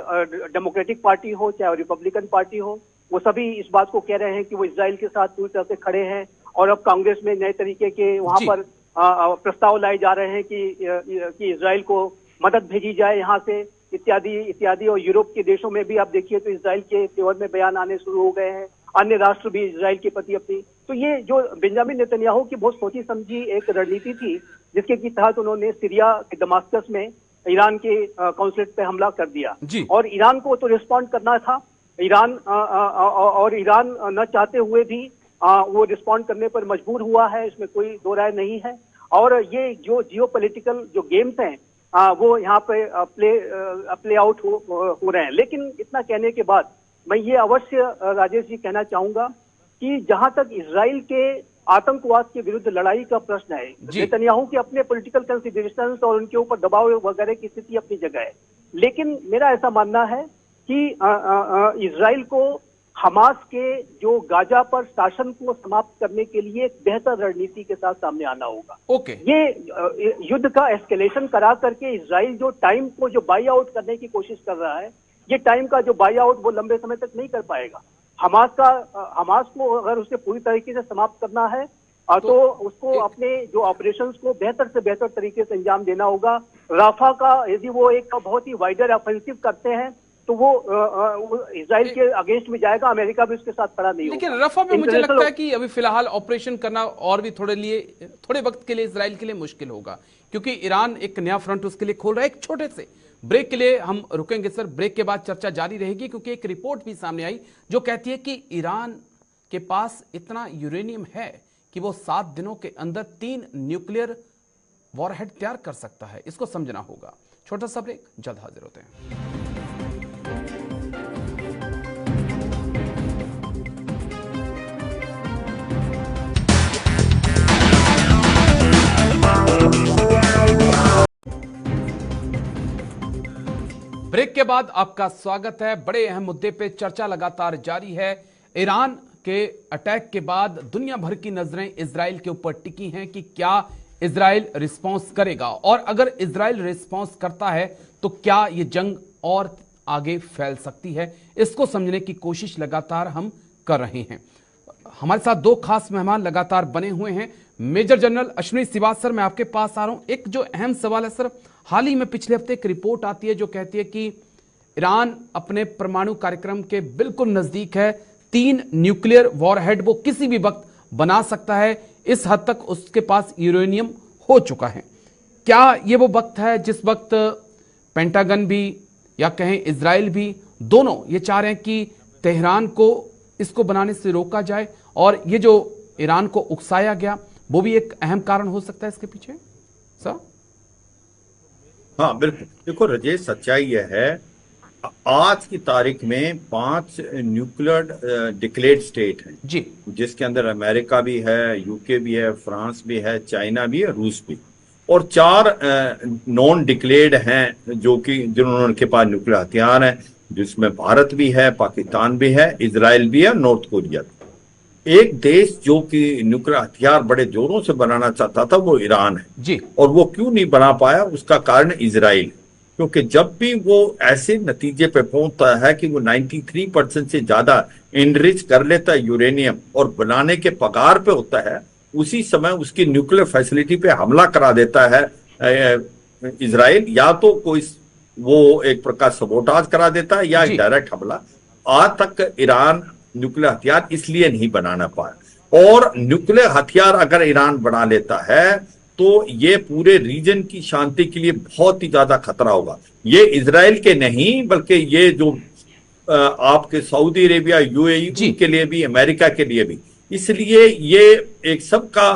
डेमोक्रेटिक पार्टी हो चाहे रिपब्लिकन पार्टी हो, वो सभी इस बात को कह रहे हैं कि वो इजराइल के साथ पूरी तरह से खड़े हैं। और अब कांग्रेस में नए तरीके के वहां पर प्रस्ताव लाए जा रहे हैं कि इजराइल को मदद भेजी जाए यहाँ से, इत्यादि इत्यादि। और यूरोप के देशों में भी आप देखिए तो इजराइल के फेवर में बयान आने शुरू हो गए हैं, अन्य राष्ट्र भी इजराइल के प्रति अपनी। तो ये जो बेंजामिन नेतन्याहू की बहुत सोची समझी एक रणनीति थी, जिसके की तहत उन्होंने सीरिया के दमास्कस में ईरान के कॉन्सुलेट पे हमला कर दिया, और ईरान को तो रिस्पॉन्ड करना था। ईरान और ईरान न चाहते हुए भी वो रिस्पॉन्ड करने पर मजबूर हुआ है, इसमें कोई दो राय नहीं है। और ये जो जियोपॉलिटिकल जो गेम्स हैं वो यहाँ पे प्ले आउट हो रहे हैं। लेकिन इतना कहने के बाद मैं ये अवश्य राजेश जी कहना चाहूंगा कि जहां तक इजराइल के आतंकवाद के विरुद्ध लड़ाई का प्रश्न है, नेतन्याहू के अपने पॉलिटिकल कंसिडरेशंस और उनके ऊपर दबाव वगैरह की स्थिति अपनी जगह है, लेकिन मेरा ऐसा मानना है कि इजराइल को हमास के जो गाजा पर शासन को समाप्त करने के लिए एक बेहतर रणनीति के साथ सामने आना होगा। ओके। ये युद्ध का एस्केलेशन करा करके इजराइल जो टाइम को जो बाई आउट करने की कोशिश कर रहा है, ये टाइम का जो बाई आउट वो लंबे समय तक नहीं कर पाएगा। हमास को अगर उसे पूरी तरीके से समाप्त करना है तो उसको अपने जो ऑपरेशंस को बेहतर से बेहतर तरीके से अंजाम देना होगा। राफा का यदि वो एक बहुत ही वाइडर ऑफेंसिव करते हैं तो वो इजराइल के अगेंस्ट में जाएगा, अमेरिका भी उसके साथ खड़ा नहीं होगा। लेकिन रफा में मुझे लगता है कि अभी फिलहाल ऑपरेशन करना और भी थोड़े वक्त के लिए इजराइल के लिए मुश्किल होगा, क्योंकि ईरान एक नया फ्रंट उसके लिए खोल रहा है। एक छोटे से ब्रेक के लिए हम रुकेंगे सर, ब्रेक के बाद चर्चा जारी रहेगी, क्योंकि एक रिपोर्ट भी सामने आई जो कहती है कि ईरान के पास इतना यूरेनियम है कि वो 7 दिनों के अंदर 3 न्यूक्लियर वॉरहेड तैयार कर सकता है। इसको समझना होगा। छोटा सा ब्रेक, जल्द हाजिर होते हैं। ब्रेक के बाद आपका स्वागत है। बड़े अहम मुद्दे पे चर्चा लगातार जारी है। ईरान के अटैक के बाद दुनिया भर की नजरें इजराइल के ऊपर टिकी हैं कि क्या इजराइल रिस्पॉन्स करेगा, और अगर इजराइल रिस्पॉन्स करता है तो क्या ये जंग और आगे फैल सकती है। इसको समझने की कोशिश लगातार हम कर रहे हैं। हमारे साथ 2 खास मेहमान लगातार बने हुए हैं। मेजर जनरल अश्विनी श्रीवास्तव, मैं आपके पास आ रहा हूं। एक जो अहम सवाल है सर, हाल ही में पिछले हफ्ते एक रिपोर्ट आती है जो कहती है कि ईरान अपने परमाणु कार्यक्रम के बिल्कुल नजदीक है। 3 न्यूक्लियर वॉरहेड वो किसी भी वक्त बना सकता है। इस हद तक उसके पास यूरेनियम हो चुका है। क्या ये वो वक्त है जिस वक्त पेंटागन भी या कहें इजराइल भी दोनों ये चाह रहे हैं कि तेहरान को इसको बनाने से रोका जाए, और ये जो ईरान को उकसाया गया वो भी एक अहम कारण हो सकता है इसके पीछे सर? हाँ बिल्कुल। देखो राजेश, सच्चाई यह है, आज की तारीख में 5 न्यूक्लियर डिक्लेयर्ड स्टेट हैं जी, जिसके अंदर अमेरिका भी है, यूके भी है, फ्रांस भी है, चाइना भी है, रूस भी, और 4 नॉन डिक्लेयर्ड हैं जो कि जिन्होंने पास न्यूक्लियर हथियार हैं, जिसमें भारत भी है, पाकिस्तान भी है, इजराइल भी है, नॉर्थ कोरिया भी। एक देश जो कि न्यूक्लियर हथियार बड़े जोरों से बनाना चाहता था वो ईरान है जी, और वो क्यों नहीं बना पाया, उसका कारण इजराइल है। क्योंकि जब भी वो ऐसे नतीजे पे पहुंचता है कि वो 93% से ज्यादा इनरिच कर लेता है यूरेनियम और बनाने के पगार पे होता है, उसी समय उसकी न्यूक्लियर फैसिलिटी पे हमला करा देता है इजराइल। या तो कोई वो एक प्रकार सबोटाज करा देता है या डायरेक्ट हमला। आज तक ईरान न्यूक्लियर हथियार इसलिए नहीं बनाना पाया, और न्यूक्लियर हथियार अगर ईरान बना लेता है तो ये पूरे रीजन की शांति के लिए बहुत ही ज्यादा खतरा होगा। ये इजराइल के नहीं बल्कि ये जो आपके सऊदी अरेबिया, यूएई के लिए भी, अमेरिका के लिए भी। इसलिए ये एक सबका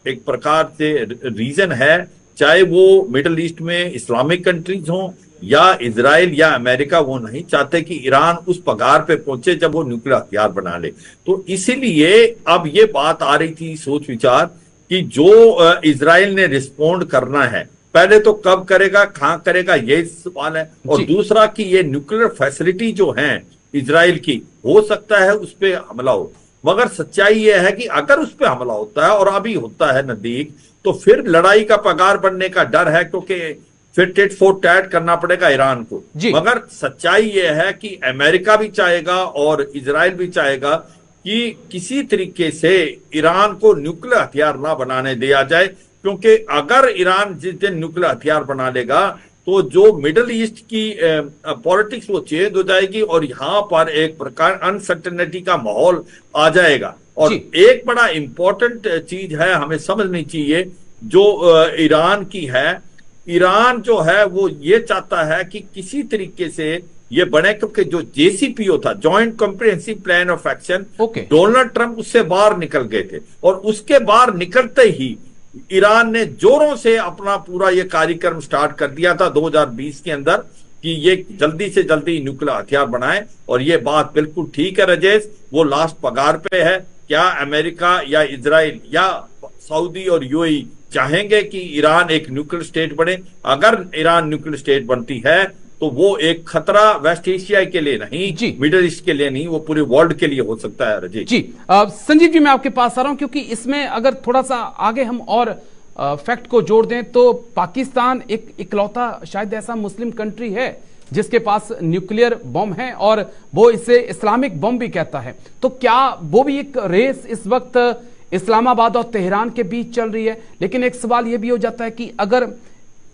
एक प्रकार से रीजन है, चाहे वो मिडिल ईस्ट में इस्लामिक कंट्रीज हों या इजराइल या अमेरिका, वो नहीं चाहते कि ईरान उस पगार पे पहुंचे जब वो न्यूक्लियर हथियार बना ले। तो इसीलिए अब ये बात आ रही थी सोच विचार कि जो इजराइल ने रिस्पोंड करना है, पहले तो कब करेगा, कहां करेगा, ये सवाल है। और दूसरा कि ये न्यूक्लियर फैसिलिटी जो है इजराइल की, हो सकता है उस पर हमला हो, मगर सच्चाई यह है कि अगर उस पर हमला होता है, और अभी होता है नजदीक, तो फिर लड़ाई का पगार बनने का डर है, क्योंकि फिर टिट फॉर टैट करना पड़ेगा ईरान को। मगर सच्चाई यह है कि अमेरिका भी चाहेगा और इजराइल भी चाहेगा कि किसी तरीके से ईरान को न्यूक्लियर हथियार ना बनाने दिया जाए, क्योंकि अगर ईरान जिस दिन न्यूक्लियर हथियार बना लेगा तो जो मिडिल ईस्ट की पॉलिटिक्स वो चेंज हो जाएगी और यहाँ पर एक प्रकार अनसर्टेनिटी का माहौल आ जाएगा। और एक बड़ा इंपॉर्टेंट चीज है, हमें समझनी चाहिए, जो ईरान की है, ईरान जो है वो ये चाहता है कि किसी तरीके से ये बने, क्योंकि जो JCPO था, joint comprehensive plan of action, Donald Trump उससे बाहर निकल गए थे, और उसके बाहर निकलते ही ईरान ने जोरों से अपना पूरा ये कार्यक्रम स्टार्ट कर दिया था 2020 के अंदर कि ये जल्दी से जल्दी न्यूक्लियर हथियार बनाए। और ये बात बिल्कुल ठीक है राजेश, वो लास्ट पगार पे है। क्या अमेरिका या इजराइल या सऊदी और यूएई चाहेंगे कि ईरान एक न्यूक्लियर स्टेट बने? अगर ईरान न्यूक्लियर स्टेट बनती है तो वो एक खतरा वेस्ट एशिया के लिए नहीं, मिडिल ईस्ट के लिए नहीं, वो पूरे वर्ल्ड के लिए हो सकता है। रजी जी, संजीव जी मैं आपके पास आ रहा हूं, क्योंकि इसमें अगर थोड़ा सा आगे हम और फैक्ट को जोड़ दें तो पाकिस्तान एक इकलौता शायद ऐसा मुस्लिम कंट्री है जिसके पास न्यूक्लियर बम है, और वो इसे इस्लामिक बम भी कहता है। तो क्या वो भी एक रेस इस वक्त इस्लामाबाद और तेहरान के बीच चल रही है? लेकिन एक सवाल यह भी हो जाता है कि अगर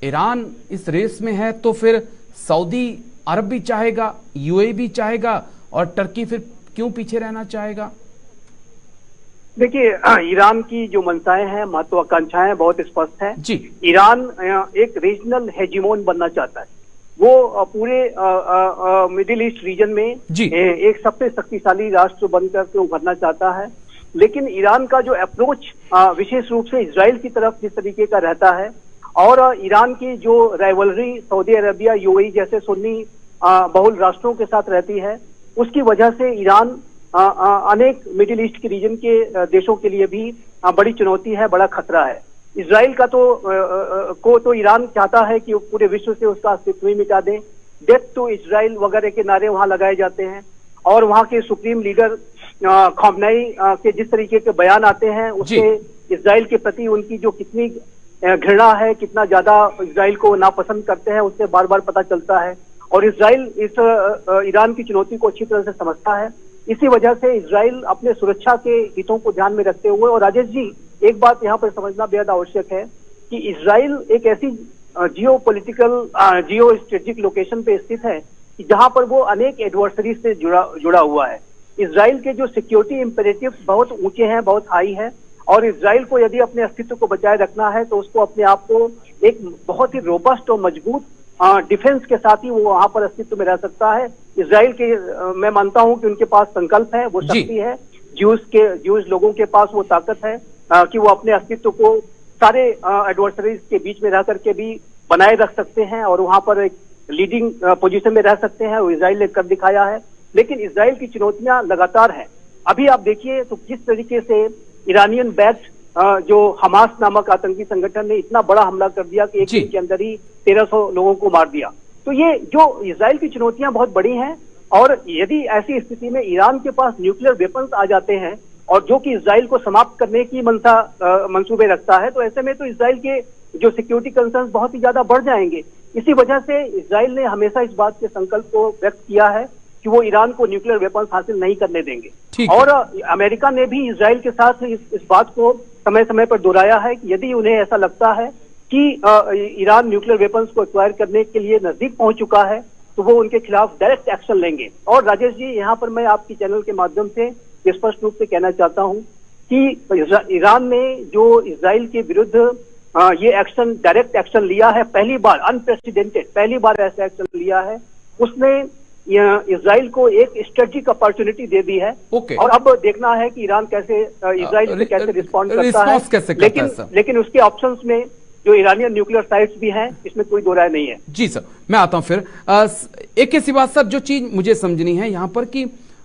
ईरान इस रेस में है तो फिर सऊदी अरब भी चाहेगा, यूएई भी चाहेगा, और टर्की फिर क्यों पीछे रहना चाहेगा? देखिए, ईरान की जो मंशाएं हैं, महत्वाकांक्षाएं बहुत स्पष्ट है जी। ईरान एक रीजनल हेजिमोन बनना चाहता है। वो पूरे मिडिल ईस्ट रीजन में एक सबसे शक्तिशाली राष्ट्र बनकर के उभरना चाहता है। लेकिन ईरान का जो अप्रोच विशेष रूप से इजराइल की तरफ जिस तरीके का रहता है, और ईरान की जो राइवलरी सऊदी अरबिया, यूएई जैसे सुन्नी बहुल राष्ट्रों के साथ रहती है, उसकी वजह से ईरान अनेक मिडिल ईस्ट के रीजन के देशों के लिए भी बड़ी चुनौती है, बड़ा खतरा है। इजराइल का तो ईरान चाहता है कि पूरे विश्व से उसका अस्तित्व ही मिटा दें। डेथ टू इजराइल वगैरह के नारे वहां लगाए जाते हैं, और वहां के सुप्रीम लीडर खमेनी के जिस तरीके के बयान आते हैं, उससे इजराइल के प्रति उनकी जो कितनी घृणा है, कितना ज्यादा इजराइल को नापसंद करते हैं, उससे बार बार पता चलता है। और इजराइल इस ईरान की चुनौती को अच्छी तरह से समझता है। इसी वजह से इजराइल अपने सुरक्षा के हितों को ध्यान में रखते हुए, और राजेश जी एक बात यहाँ पर समझना बेहद आवश्यक है कि इजराइल एक ऐसी जियो स्ट्रेटेजिक लोकेशन पे स्थित है कि जहां पर वो अनेक एडवर्सरी से जुड़ा हुआ है। इजराइल के जो सिक्योरिटी इम्पेरेटिव बहुत ऊंचे हैं, बहुत हाई है, और इजराइल को यदि अपने अस्तित्व को बचाए रखना है तो उसको अपने आप को एक बहुत ही रोबस्ट और मजबूत डिफेंस के साथ ही वो वहां पर अस्तित्व में रह सकता है। इजराइल के मैं मानता हूं कि उनके पास संकल्प है, वो शक्ति है, ज्यूज लोगों के पास वो ताकत है कि वो अपने अस्तित्व को सारे एडवर्सरीज के बीच में रह करके भी बनाए रख सकते हैं, और वहां पर एक लीडिंग पोजीशन में रह सकते हैं। वो इजराइल ने कर दिखाया है। लेकिन इजराइल की चुनौतियां लगातार हैं। अभी आप देखिए तो किस तरीके से ईरानियन बैच जो हमास नामक आतंकी संगठन ने इतना बड़ा हमला कर दिया कि एक दिन के अंदर ही 1300 लोगों को मार दिया। तो ये जो इजराइल की चुनौतियां बहुत बड़ी हैं, और यदि ऐसी स्थिति में ईरान के पास न्यूक्लियर वेपन्स आ जाते हैं, और जो कि इजराइल को समाप्त करने की मंसूबे रखता है, तो ऐसे में तो इजराइल के जो सिक्योरिटी कंसर्न्स बहुत ही ज्यादा बढ़ जाएंगे। इसी वजह से इजराइल ने हमेशा इस बात के संकल्प को व्यक्त किया है कि वो ईरान को न्यूक्लियर वेपन्स हासिल नहीं करने देंगे। और अमेरिका ने भी इजराइल के साथ इस बात को समय समय पर दोहराया है कि यदि उन्हें ऐसा लगता है कि ईरान न्यूक्लियर वेपन्स को एक्वायर करने के लिए नजदीक पहुंच चुका है, तो वो उनके खिलाफ डायरेक्ट एक्शन लेंगे। और राजेश जी, यहाँ पर मैं आपकी चैनल के माध्यम से स्पष्ट रूप से कहना चाहता हूँ कि ईरान ने जो इजराइल के विरुद्ध ये एक्शन, डायरेक्ट एक्शन लिया है, पहली बार, अनप्रेसिडेंटेड, पहली बार ऐसा एक्शन लिया है, उसने इजराइल को एक स्ट्रेटेजिक अपॉर्चुनिटी दे दी है। और अब देखना है कि ईरान कैसे इजराइल से कैसे रिस्पॉन्ड करता है। लेकिन उसके ऑप्शंस में जो ईरानियन न्यूक्लियर साइट्स भी हैं, इसमें कोई दो राय नहीं है। जी सर, मैं आता हूं फिर। एक ऐसी बात सर जो चीज मुझे समझनी है यहाँ पर कि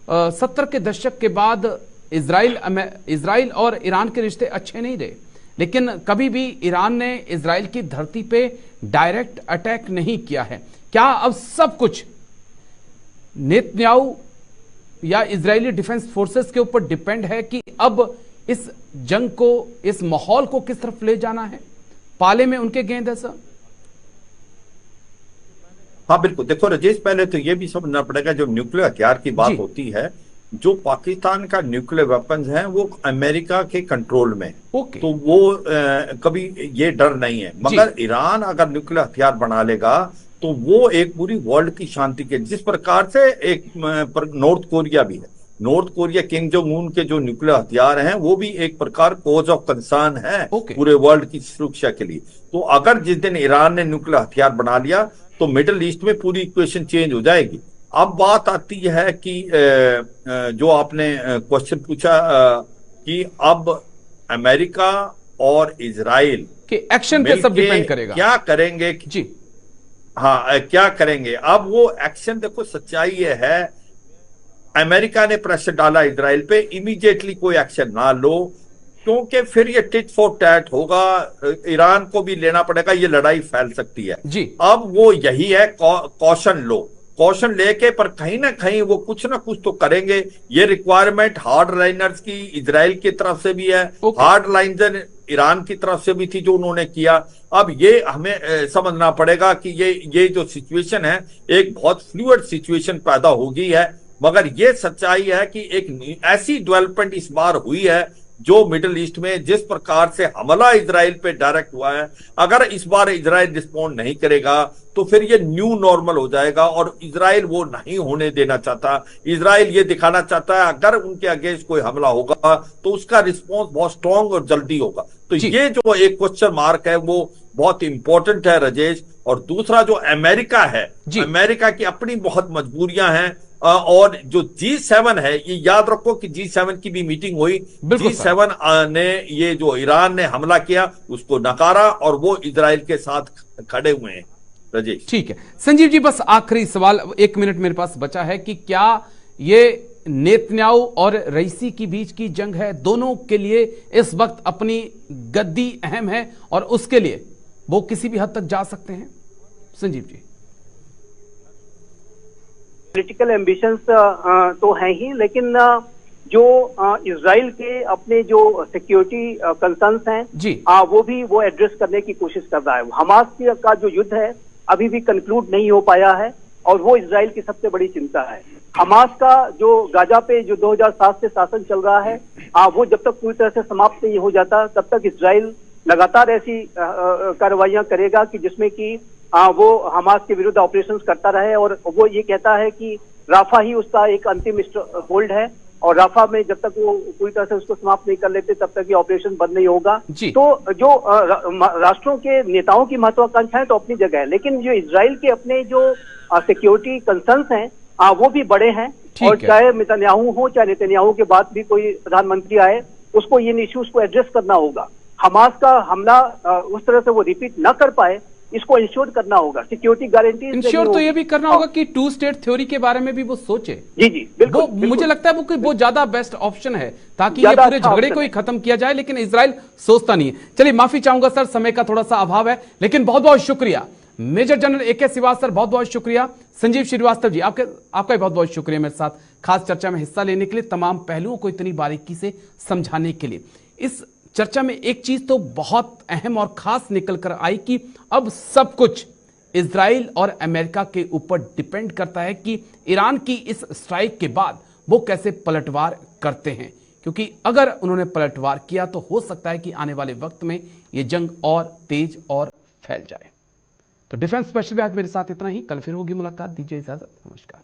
70 के दशक के बाद इजराइल और ईरान के रिश्ते अच्छे नहीं रहे, लेकिन कभी भी ईरान ने इजराइल की धरती पे डायरेक्ट अटैक नहीं किया है। क्या अब सब कुछ नेतन्याहू या इजरायली डिफेंस फोर्सेस के ऊपर डिपेंड है कि अब इस जंग को, इस माहौल को किस तरफ ले जाना है? पाले में उनके गेंद है सर। हाँ बिल्कुल, देखो राजेश, पहले तो ये भी समझना पड़ेगा, जो न्यूक्लियर हथियार की बात होती है, जो पाकिस्तान का न्यूक्लियर वेपन्स हैं वो अमेरिका के कंट्रोल में, तो वो कभी ये डर नहीं है। मगर ईरान अगर न्यूक्लियर हथियार बना लेगा तो वो एक पूरी वर्ल्ड की शांति के, जिस प्रकार से एक नॉर्थ कोरिया भी है, north Korea king Jong Un के जो न्यूक्लियर हथियार हैं वो भी एक प्रकार कॉज ऑफ कंसर्न है पूरे वर्ल्ड की सुरक्षा के लिए। तो अगर जिस दिन ईरान ने न्यूक्लियर हथियार बना लिया तो मिडिल ईस्ट में पूरी इक्वेशन चेंज हो जाएगी। अब बात आती है कि जो आपने क्वेश्चन पूछा कि अब अमेरिका और इजराइल के एक्शन पे सब डिपेंड करेगा, क्या करेंगे जी। हाँ, क्या करेंगे अब वो एक्शन? देखो सच्चाई ये है, अमेरिका ने प्रेशर डाला इजराइल पे, इमीडिएटली कोई एक्शन ना लो, क्योंकि फिर ये टिट फॉर टैट होगा, ईरान को भी लेना पड़ेगा, ये लड़ाई फैल सकती है जी। अब वो यही है, कॉशन लेके, पर कहीं ना कहीं वो कुछ ना कुछ तो करेंगे। ये रिक्वायरमेंट हार्ड लाइनर्स की इजराइल की तरफ से भी है, हार्ड लाइनर ईरान की तरफ से भी थी जो उन्होंने किया। अब ये हमें समझना पड़ेगा कि ये जो सिचुएशन है एक बहुत फ्लूइड सिचुएशन पैदा हो गई है, मगर ये सच्चाई है कि एक ऐसी डेवलपमेंट इस बार हुई है जो मिडिल ईस्ट में जिस प्रकार से हमला इजराइल पे डायरेक्ट हुआ है, अगर इस बार इजराइल रिस्पॉन्ड नहीं करेगा तो फिर ये न्यू नॉर्मल हो जाएगा, और इजराइल वो नहीं होने देना चाहता। इजराइल ये दिखाना चाहता है अगर उनके अगेंस्ट कोई हमला होगा तो उसका रिस्पॉन्स बहुत स्ट्रांग और जल्दी होगा। तो ये जो एक क्वेश्चन मार्क है वो बहुत इंपॉर्टेंट है राजेश। और दूसरा जो अमेरिका है, अमेरिका की अपनी बहुत मजबूरियां हैं, और जो G7 है, ये याद रखो कि G7 की भी मीटिंग हुई, G7 ने ये जो ईरान ने हमला किया उसको नकारा और वो इजराइल के साथ खड़े हुए हैं। राजेश ठीक है। संजीव जी, बस आखिरी सवाल, 1 मिनट मेरे पास बचा है कि क्या ये नेतन्याहू और रईसी की बीच की जंग है? दोनों के लिए इस वक्त अपनी गद्दी अहम है और उसके लिए वो किसी भी हद तक जा सकते हैं। संजीव जी, पॉलिटिकल एम्बिशंस तो हैं ही, लेकिन जो इजराइल के अपने जो सिक्योरिटी कंसर्न्स हैं जी, वो एड्रेस करने की कोशिश कर रहा है। हमास का जो युद्ध है अभी भी कंक्लूड नहीं हो पाया है और वो इजराइल की सबसे बड़ी चिंता है। हमास का जो गाजा पे जो 2007 से शासन चल रहा है वो जब तक पूरी तरह से समाप्त नहीं हो जाता तब तक इजराइल लगातार ऐसी कार्रवाइयां करेगा कि जिसमें कि वो हमास के विरुद्ध ऑपरेशंस करता रहे। और वो ये कहता है कि राफा ही उसका एक अंतिम होल्ड है और राफा में जब तक वो पूरी तरह से उसको समाप्त नहीं कर लेते तब तक ये ऑपरेशन बंद नहीं होगा। तो जो राष्ट्रों के नेताओं की महत्वाकांक्षाएं तो अपनी जगह है, लेकिन जो इजराइल के अपने जो सिक्योरिटी कंसर्न्स हैं वो भी बड़े हैं। और चाहे नेतन्याहू हो चाहे नेतन्याहू के बाद भी कोई प्रधानमंत्री आए, उसको इन इश्यूज को एड्रेस करना होगा। हमास का हमला उस तरह से वो रिपीट न कर पाए, इसको इंश्योर करना होगा। सिक्योरिटी गारंटी इंश्योर तो ये भी करना होगा कि 2 स्टेट थ्योरी के बारे में भी वो सोचे। जी बिल्कुल, मुझे लगता है वो ज्यादा बेस्ट ऑप्शन है ताकि ये पूरे झगड़े को ही खत्म किया जाए, लेकिन इजराइल सोचता नहीं है। चलिए, माफी चाहूंगा सर, समय का थोड़ा सा अभाव है, लेकिन बहुत बहुत शुक्रिया मेजर जनरल AK श्रीवास्तव, बहुत बहुत शुक्रिया। संजीव श्रीवास्तव जी, आपका भी बहुत बहुत शुक्रिया मेरे साथ खास चर्चा में हिस्सा लेने के लिए, तमाम पहलुओं को इतनी बारीकी से समझाने के लिए। इस चर्चा में एक चीज तो बहुत अहम और खास निकल कर आई कि अब सब कुछ इजराइल और अमेरिका के ऊपर डिपेंड करता है कि ईरान की इस स्ट्राइक के बाद वो कैसे पलटवार करते हैं, क्योंकि अगर उन्होंने पलटवार किया तो हो सकता है कि आने वाले वक्त में ये जंग और तेज और फैल जाए। तो डिफेंस स्पेशल में आज मेरे साथ इतना ही, कल फिर होगी मुलाकात। दीजिए इजाजत, नमस्कार।